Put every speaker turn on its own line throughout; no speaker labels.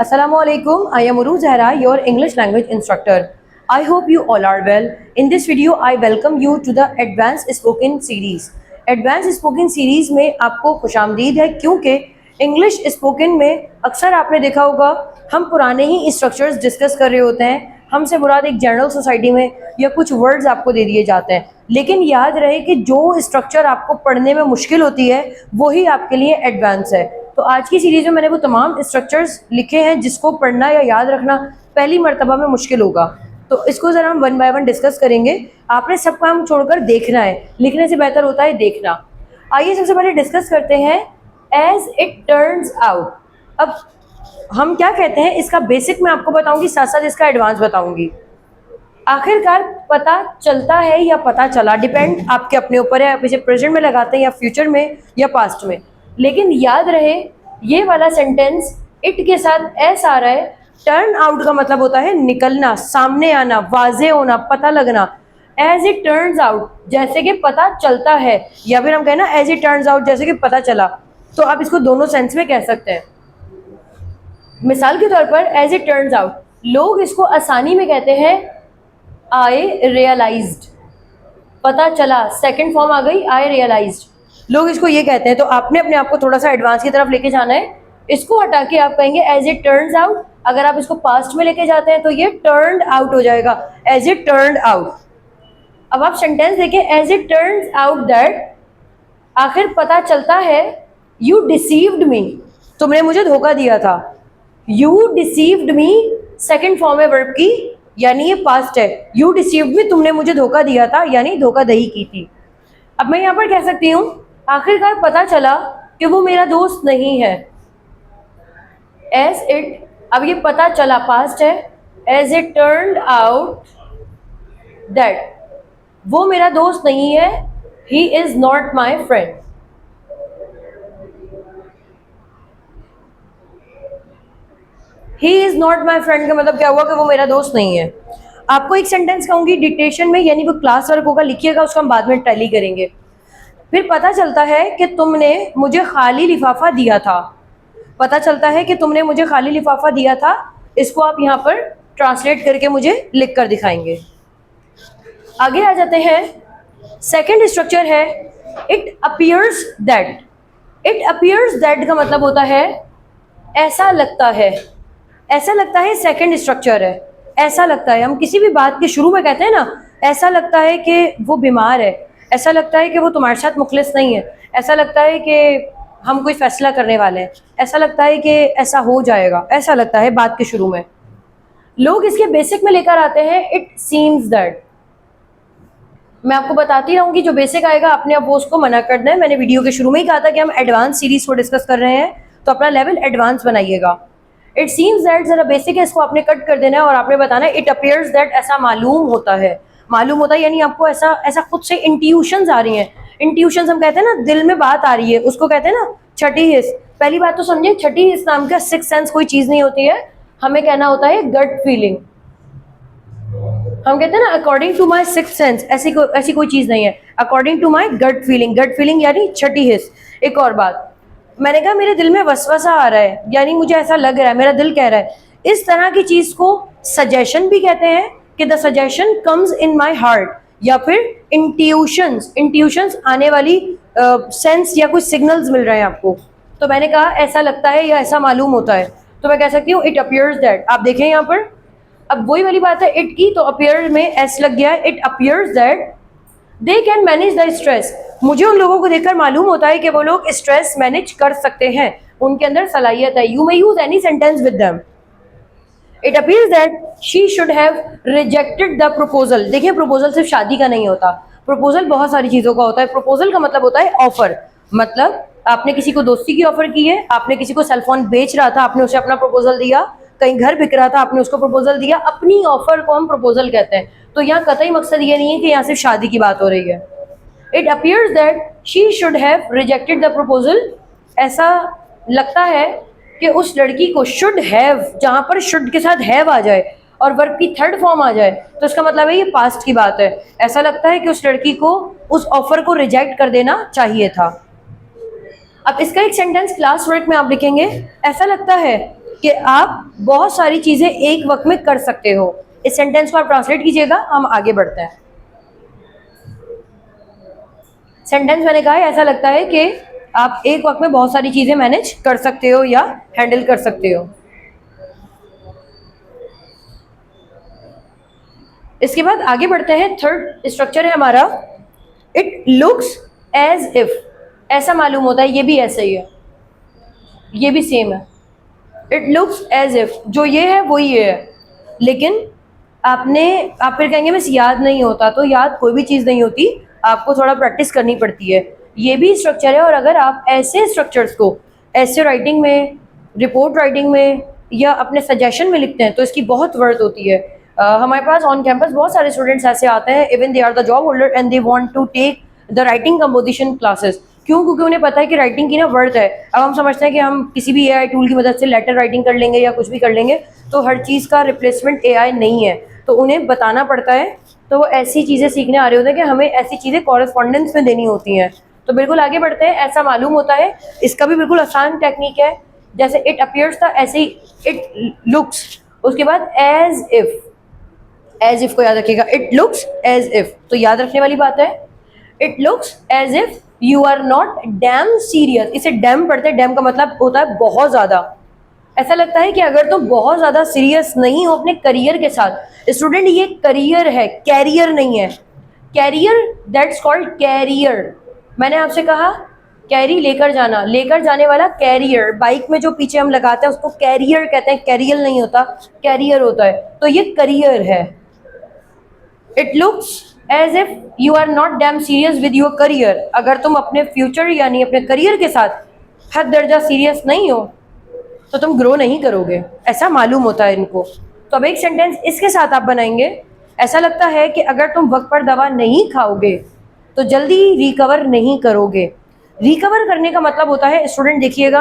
Assalamualaikum. I am Uru Zahra, your English language instructor. I hope you all are well. In this video, I welcome you to the Advanced Spoken Series. Advanced Spoken Series में आपको खुशामदीद है क्योंकि English spoken में अक्सर आपने देखा होगा हम पुराने ही स्ट्रक्चर्स डिस्कस कर रहे होते हैं। हमसे मुराद एक जनरल सोसाइटी में या कुछ वर्ड्स आपको दे दिए जाते हैं, लेकिन याद रहे कि जो स्ट्रक्चर आपको पढ़ने में मुश्किल होती है वही आपके लिए एडवांस है। तो आज की सीरीज में मैंने वो तमाम स्ट्रक्चर्स लिखे हैं जिसको पढ़ना या याद रखना पहली मर्तबा में मुश्किल होगा। तो इसको ज़रा हम वन बाय वन डिस्कस करेंगे। आपने सब काम छोड़कर देखना है, लिखने से बेहतर होता है देखना। आइए सबसे पहले डिस्कस करते हैं एज इट टर्न्स आउट। अब हम क्या कहते हैं इसका बेसिक मैं आपको बताऊंगी, साथ साथ इसका एडवांस बताऊंगी। आखिरकार पता चलता है या पता चला, डिपेंड आपके अपने ऊपर है, आप इसे प्रेजेंट में लगाते हैं या फ्यूचर में या पास्ट में। लेकिन याद रहे ये वाला सेंटेंस इट के साथ एस आ रहा है। टर्न आउट का मतलब होता है निकलना, सामने आना, वाजे होना, पता लगना। एज इट टर्न्स आउट जैसे कि पता चलता है, या फिर हम कहना एज इट टर्न्स आउट जैसे कि पता चला। तो आप इसको दोनों सेंस में कह सकते हैं। मिसाल के तौर पर एज इट टर्न्स आउट लोग इसको आसानी में कहते हैं आई रियलाइज्ड, पता चला, सेकंड फॉर्म आ गई आई रियलाइज्ड। लोग इसको ये कहते हैं। तो आपने अपने आप को थोड़ा सा एडवांस की तरफ लेके जाना है। इसको हटा के आप कहेंगे एज इट टर्न्स आउट। अगर आप इसको पास्ट में लेके जाते हैं तो ये टर्न्ड आउट हो जाएगा, एज इट टर्न्ड आउट। अब आप सेंटेंस देखें as it turns out that, आखिर पता चलता है यू डिसीव्ड मी, तुमने मुझे धोखा दिया था। You deceived me second form है वर्ब की, यानी ये पास्ट है। यू डिसीव्ड मी, तुमने मुझे धोखा दिया था, यानी धोखाधड़ी की थी। अब मैं यहाँ पर कह सकती हूँ आखिरकार पता चला कि वो मेरा दोस्त नहीं है। एज इट, अब ये पता चला पास्ट है। As it turned out that, वो मेरा दोस्त नहीं है। He is not my friend. He is not my friend का मतलब क्या हुआ कि वो मेरा दोस्त नहीं है। आपको एक सेंटेंस कहूंगी डिक्टेशन में, यानी वो क्लास वर्क होगा, लिखिएगा, उसको हम बाद में टैली करेंगे। फिर पता चलता है कि तुमने मुझे खाली लिफाफा दिया था। पता चलता है कि तुमने मुझे खाली लिफाफा दिया था। इसको आप यहाँ पर ट्रांसलेट करके मुझे लिख कर दिखाएंगे। आगे आ जाते हैं। सेकंड स्ट्रक्चर है it appears that. It appears that का मतलब होता है ऐसा लगता है। ऐसा लगता है सेकंड स्ट्रक्चर है। ऐसा लगता है, हम किसी भी बात के शुरू में कहते हैं ना, ऐसा लगता है कि वो बीमार है, ऐसा लगता है कि वो तुम्हारे साथ मुखलिस नहीं है, ऐसा लगता है कि हम कोई फैसला करने वाले हैं, ऐसा लगता है कि ऐसा हो जाएगा, ऐसा लगता है बात के शुरू में। लोग इसके बेसिक में लेकर आते हैं इट सीम्स दैट। मैं आपको बताती रहूंगी, जो बेसिक आएगा अपने आप वो उसको मना कर दें। मैंने वीडियो के शुरू में ही कहा था कि हम एडवांस सीरीज को डिस्कस कर रहे हैं, तो अपना लेवल एडवांस बनाइएगा। इट सीम्स दैट जरा बेसिक है, इसको आपने कट कर देना है और आपने बताना है इट अपीयर्स दैट, ऐसा मालूम होता है। मालूम होता है यानी आपको ऐसा खुद से इंट्यूशंस आ रही हैं। इंट्यूशंस हम कहते हैं ना, दिल में बात आ रही है, उसको कहते हैं ना छठी हिस्स। पहली बात तो समझे, छठी हिस्स नाम का सिक्स सेंस कोई चीज नहीं होती है। हमें कहना होता है गट फीलिंग। हम कहते हैं ना according to my six sense, ऐसी कोई चीज नहीं है। According to my gut feeling, gut feeling यानी छठी हिस्स। एक और बात, मैंने कहा मेरे दिल में वसवसा आ रहा है, यानी मुझे ऐसा लग रहा है, मेरा दिल कह रहा है। इस तरह की चीज को सजेशन भी कहते हैं कि the suggestion comes in my heart, या फिर इंट्यूशंस आने वाली सेंस या कुछ सिग्नल्स मिल रहे हैं आपको। तो मैंने कहा ऐसा लगता है या ऐसा मालूम होता है, तो मैं कह सकती हूँ इट अपीयर्स दैट। आप देखें यहाँ पर, अब वही वाली बात है इट की, तो अपीयर में एस लग गया है। It appears that they can manage the stress. मुझे उन लोगों को देखकर मालूम होता है कि वो लोग स्ट्रेस मैनेज कर सकते हैं, उनके अंदर सलाहियत है। You may use any sentence with them. It appears that she should have rejected the proposal. देखिए प्रपोजल सिर्फ शादी का नहीं होता, प्रपोजल बहुत सारी चीजों का होता है। प्रपोजल का मतलब होता है ऑफर, मतलब आपने किसी को दोस्ती की ऑफर की है, आपने किसी को सेलफोन बेच रहा था, आपने उसे अपना प्रपोजल दिया, कहीं घर बिक रहा था, आपने उसको प्रपोजल दिया। अपनी ऑफर को हम प्रपोजल कहते हैं। तो यहाँ कतई मकसद ये नहीं है कि यहाँ सिर्फ शादी की बात हो रही है। It appears that she should have rejected the proposal. ऐसा लगता है कि उस लड़की को शुड हैव, जहाँ पर शुड के साथ हैव आ जाए और वर्ब की थर्ड फॉर्म आ जाए तो इसका मतलब है ये पास्ट की बात है। ऐसा लगता है कि उस लड़की को उस ऑफर को रिजेक्ट कर देना चाहिए था। अब इसका एक सेंटेंस क्लास वर्क में आप लिखेंगे, ऐसा लगता है कि आप बहुत सारी चीजें एक वक्त में कर सकते हो। इस सेंटेंस को आप ट्रांसलेट कीजिएगा, हम आगे बढ़ते हैं। सेंटेंस मैंने कहा है ऐसा लगता है कि आप एक वक्त में बहुत सारी चीजें मैनेज कर सकते हो या हैंडल कर सकते हो। इसके बाद आगे बढ़ते हैं। थर्ड स्ट्रक्चर है हमारा, इट लुक्स एज इफ। ऐसा मालूम होता है, ये भी ऐसा ही है, ये भी सेम है। इट लुक्स एज इफ, जो ये है वो ये है, लेकिन आप फिर कहेंगे बस याद नहीं होता, तो याद कोई भी चीज़ नहीं होती, आपको थोड़ा प्रैक्टिस करनी पड़ती है। ये भी स्ट्रक्चर है, और अगर आप ऐसे स्ट्रक्चर्स को ऐसे राइटिंग में, रिपोर्ट राइटिंग में या अपने सजेशन में लिखते हैं तो इसकी बहुत वर्थ होती है। हमारे पास ऑन कैंपस बहुत सारे स्टूडेंट्स ऐसे आते हैं, even they are the job holder and they want to take the writing composition classes. क्यों? क्योंकि उन्हें पता है कि राइटिंग की ना वर्थ है। अब हम समझते हैं कि हम किसी भी एआई टूल की मदद से लेटर राइटिंग कर लेंगे या कुछ भी कर लेंगे, तो हर चीज़ का रिप्लेसमेंट एआई नहीं है, तो उन्हें बताना पड़ता है। तो वो ऐसी चीज़ें सीखने आ रहे होते हैं कि हमें ऐसी चीज़ें कॉरेस्पॉन्डेंस में देनी होती हैं। तो बिल्कुल आगे बढ़ते हैं। ऐसा मालूम होता है, इसका भी बिल्कुल आसान टेक्निक है। जैसे इट अपीयर्स था, ऐसे ही इट लुक्स। उसके बाद एज इफ को याद रखिएगा, इट लुक्स एज इफ, तो याद रखने वाली बात है। It looks as if you are not damn serious. इसे डैम पढ़ते हैं, डैम का मतलब होता है बहुत ज़्यादा। ऐसा लगता है कि अगर तुम बहुत ज़्यादा सीरियस नहीं हो अपने करियर के साथ। स्टूडेंट, ये करियर है, कैरियर नहीं है। Career, that's called career. मैंने आपसे कहा कैरी लेकर जाना, लेकर जाने वाला कैरियर। बाइक में जो पीछे हम लगाते हैं उसको कैरियर कहते हैं, कैरियर नहीं होता, कैरियर होता है। तो ये करियर है। It looks as if you are not damn serious with your career. अगर तुम अपने फ्यूचर यानी अपने करियर के साथ हद दर्जा सीरियस नहीं हो तो तुम ग्रो नहीं करोगे, ऐसा मालूम होता है इनको। तो अब एक सेंटेंस इसके साथ आप बनाएंगे। ऐसा लगता है कि अगर तुम वक्त पर दवा नहीं खाओगे तो जल्दी रिकवर नहीं करोगे। रिकवर करने का मतलब होता है, स्टूडेंट देखिएगा,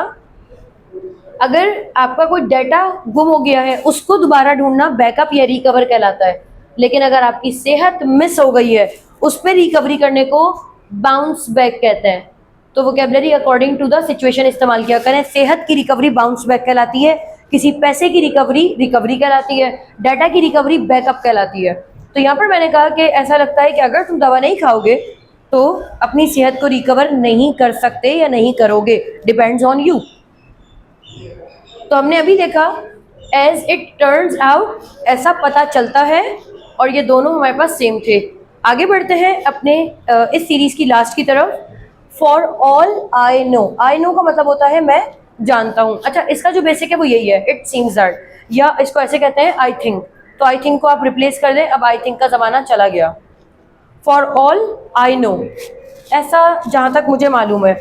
अगर आपका कोई डाटा गुम हो गया है उसको दोबारा ढूंढना बैकअप या रिकवर कहलाता है। लेकिन अगर आपकी सेहत मिस हो गई है उस पर रिकवरी करने को बाउंस बैक कहते हैं। तो vocabulary according to the situation इस्तेमाल किया करें। सेहत की रिकवरी बाउंस बैक कहलाती है, किसी पैसे की रिकवरी रिकवरी कहलाती है, डाटा की रिकवरी बैकअप कहलाती है। तो यहाँ पर मैंने कहा कि ऐसा लगता है कि अगर तुम दवा नहीं खाओगे तो अपनी सेहत को रिकवर नहीं कर सकते या नहीं करोगे, डिपेंड्स ऑन यू। तो हमने अभी देखा एज इट टर्न्स आउट, ऐसा पता चलता है, और ये दोनों हमारे पास सेम थे। आगे बढ़ते हैं अपने इस सीरीज की लास्ट की तरफ। For all I no, I know का मतलब होता है मैं जानता हूँ। अच्छा, इसका जो बेसिक है वो यही है, इट सीम्स दैट, या इसको ऐसे कहते हैं आई थिंक। तो आई थिंक को आप रिप्लेस कर दें, अब आई थिंक का ज़माना चला गया। फॉर ऑल आई नो, ऐसा जहाँ तक मुझे मालूम है।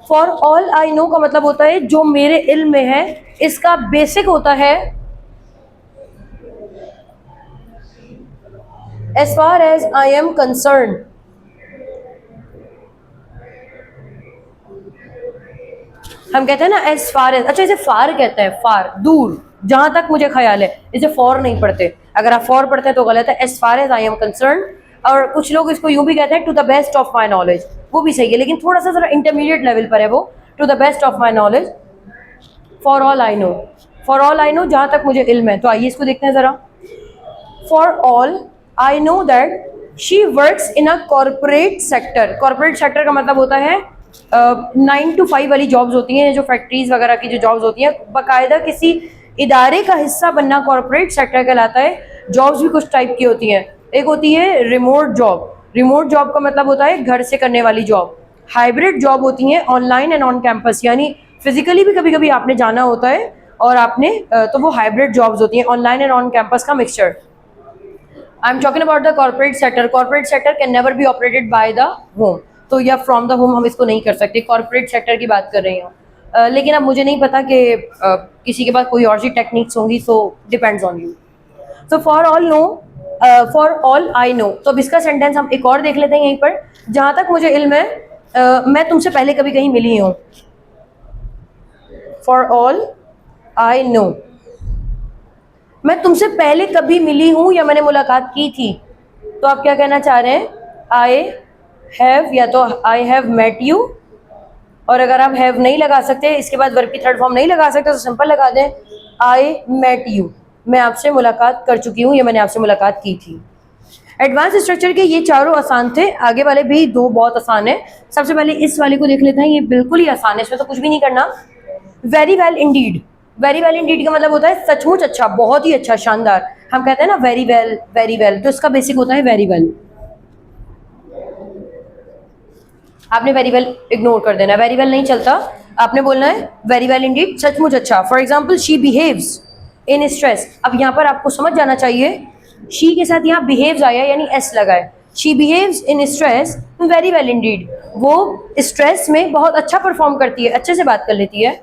फॉर ऑल आई नो का मतलब होता है जो मेरे इल्म में है। इसका बेसिक होता है as far as I am concerned। हम कहते हैं ना as far as, अच्छा इसे फार कहते हैं, फार दूर, जहां तक मुझे ख्याल है। इसे फॉर नहीं पढ़ते, अगर आप फॉर पढ़ते हैं तो गलत है। as far as I am concerned, और कुछ लोग इसको यूं भी कहते हैं to the best of my knowledge, वो भी सही है, लेकिन थोड़ा सा जरा इंटरमीडिएट लेवल पर है वो, to the best of my knowledge. For all I know, for all I know जहां तक मुझे इल्म है। तो आइए इसको देखते हैं जरा। For all I know that she works in a corporate sector. Corporate sector का मतलब होता है 9 to 5 वाली जॉब्स होती हैं, जो फैक्ट्रीज वगैरह की जो जॉब्स होती हैं, बाकायदा किसी इदारे का हिस्सा बनना कॉरपोरेट सेक्टर कहलाता है। जॉब्स भी कुछ टाइप की होती हैं, एक होती है रिमोट जॉब। रिमोट जॉब का मतलब होता है घर से करने वाली जॉब। हाइब्रिड जॉब होती हैं ऑनलाइन एंड ऑन कैंपस, यानी फिजिकली भी कभी कभी आपने जाना होता है और आपने तो वो हाइब्रिड जॉब्स होती हैं, ऑनलाइन एंड ऑन कैंपस का mixture. I am talking about the corporate sector. Corporate sector can never be operated by the home, तो या फ्रॉम द होम हम इसको नहीं कर सकते। कॉर्पोरेट सेक्टर की बात कर रही हूँ, लेकिन अब मुझे नहीं पता कि किसी के पास कोई और सी टेक्निक्स होंगी, so depends on you. So for all know, for all I no. तो अब इसका सेंटेंस हम एक और देख लेते हैं यहीं पर। जहाँ तक मुझे इल्म है मैं तुमसे पहले कभी कहीं मिली हूँ। फॉर ऑल आई नो, मैं तुमसे पहले कभी मिली हूँ या मैंने मुलाकात की थी। तो आप क्या कहना चाह रहे हैं? आई हैव, या तो आई हैव मेट यू, और अगर आप हैव नहीं लगा सकते, इसके बाद वर्ब की थर्ड फॉर्म नहीं लगा सकते, तो सिंपल लगा दें आई मेट यू, मैं आपसे मुलाकात कर चुकी हूँ या मैंने आपसे मुलाकात की थी। एडवांस स्ट्रक्चर के ये चारों आसान थे, आगे वाले भी दो बहुत आसान है। सबसे पहले इस वाले को देख लेते हैं, ये बिल्कुल ही आसान है, इसमें तो कुछ भी नहीं करना। Very well Indeed, very well Indeed का मतलब होता है सचमुच अच्छा, बहुत ही अच्छा, शानदार। हम कहते हैं ना वेरी वेल, तो इसका बेसिक होता है वेरी वेल। आपने वेरी वेल इग्नोर कर देना, वेरी वेल नहीं चलता, आपने बोलना है वेरी वेल इंडीड, सचमुच अच्छा। For example she behaves in stress, अब यहाँ पर आपको समझ जाना चाहिए, शी के साथ यहाँ बिहेव्स आया यानी एस लगा है। She behaves in stress very well Indeed, वो स्ट्रेस में बहुत अच्छा परफॉर्म करती है, अच्छे से बात कर लेती है।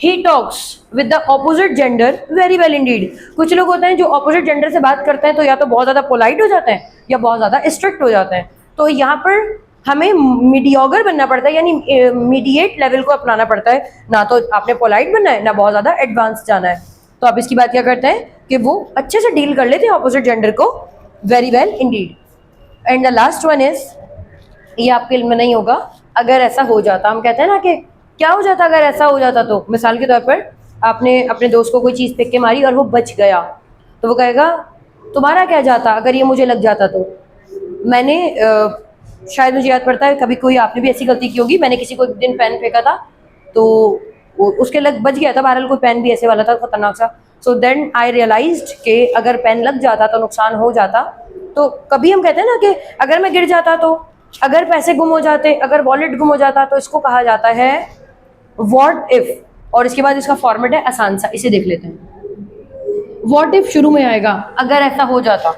He talks with the opposite gender very well Indeed, कुछ लोग होते हैं जो ऑपोजिट जेंडर से बात करते हैं तो या तो बहुत ज़्यादा पोलाइट हो जाते हैं या बहुत ज़्यादा स्ट्रिक्ट हो जाते हैं, तो यहाँ पर हमें मीडियोगर बनना पड़ता है, यानी मीडिएट लेवल को अपनाना पड़ता है, ना तो आपने पोलाइट बनना है ना बहुत ज़्यादा एडवांस जाना है। तो आप इसकी बात क्या करते हैं कि वो अच्छे से डील कर लेते हैं ऑपोजिट जेंडर को, very well Indeed. And the last one is, ये आपके इल्म में नहीं होगा, अगर ऐसा हो जाता, हम कहते हैं ना कि क्या हो जाता अगर ऐसा हो जाता, तो मिसाल के तौर पर आपने अपने दोस्त को कोई चीज़ फेंक के मारी और वो बच गया, तो वो कहेगा तुम्हारा क्या जाता अगर ये मुझे लग जाता तो। मैंने शायद मुझे याद पड़ता है कभी कोई आपने भी ऐसी गलती की होगी, मैंने किसी को एक दिन पेन फेंका था तो वो उसके लग बच गया था, बहरहाल कोई पेन भी ऐसे वाला था खतरनाक सा। सो देन आई रियलाइज्ड कि अगर पेन लग जाता तो नुकसान हो जाता। तो कभी हम कहते हैं ना कि अगर मैं गिर जाता तो, अगर पैसे गुम हो जाते, अगर वॉलेट गुम हो जाता, तो इसको कहा जाता है व्हाट इफ। और इसके बाद इसका फॉर्मेट है आसान सा, इसे देख लेते हैं। व्हाट इफ शुरू में आएगा अगर ऐसा हो जाता,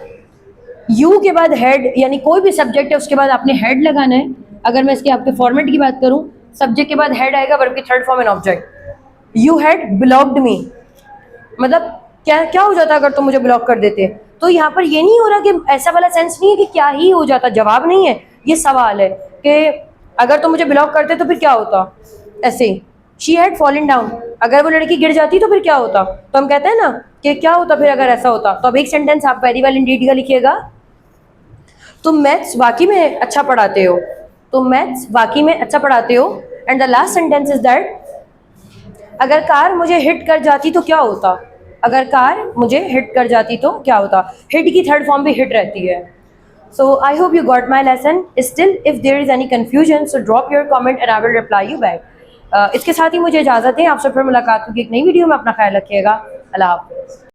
यू के बाद हेड, यानी कोई भी सब्जेक्ट है उसके बाद आपने हेड लगाना है। अगर मैं इसके आपके फॉर्मेट की बात करूं, सब्जेक्ट के बाद हेड आएगा, वर्ब की third form an object. You had blocked मी, मतलब क्या क्या हो जाता अगर तुम मुझे ब्लॉक कर देते। तो यहाँ पर ये नहीं हो रहा कि ऐसा वाला सेंस नहीं है कि क्या ही हो जाता, जवाब नहीं है, ये सवाल है कि अगर तुम मुझे ब्लॉक करते तो फिर क्या होता। ऐसे शी हैड फॉलन डाउन, अगर वो लड़की गिर जाती तो फिर क्या होता, तो हम कहते हैं ना कि क्या होता फिर अगर ऐसा होता। तो अब एक सेंटेंस आप वेरी वेल इंडीड का लिखिएगा, तुम मैथ्स वाकई में अच्छा पढ़ाते हो, तुम मैथ्स वाकई में अच्छा पढ़ाते हो। And the last sentence is that, अगर कार मुझे हिट कर जाती तो क्या होता, अगर कार मुझे हिट कर जाती तो क्या होता। हिट की थर्ड फॉर्म भी हिट रहती है। So I hope you got my lesson. Still if there is any confusion so drop your comment and I will reply you back. इसके साथ ही मुझे इजाज़त है, आपसे फिर मुलाकात होगी एक नई वीडियो में, अपना ख्याल रखिएगा, अल्लाह हाफ़िज़।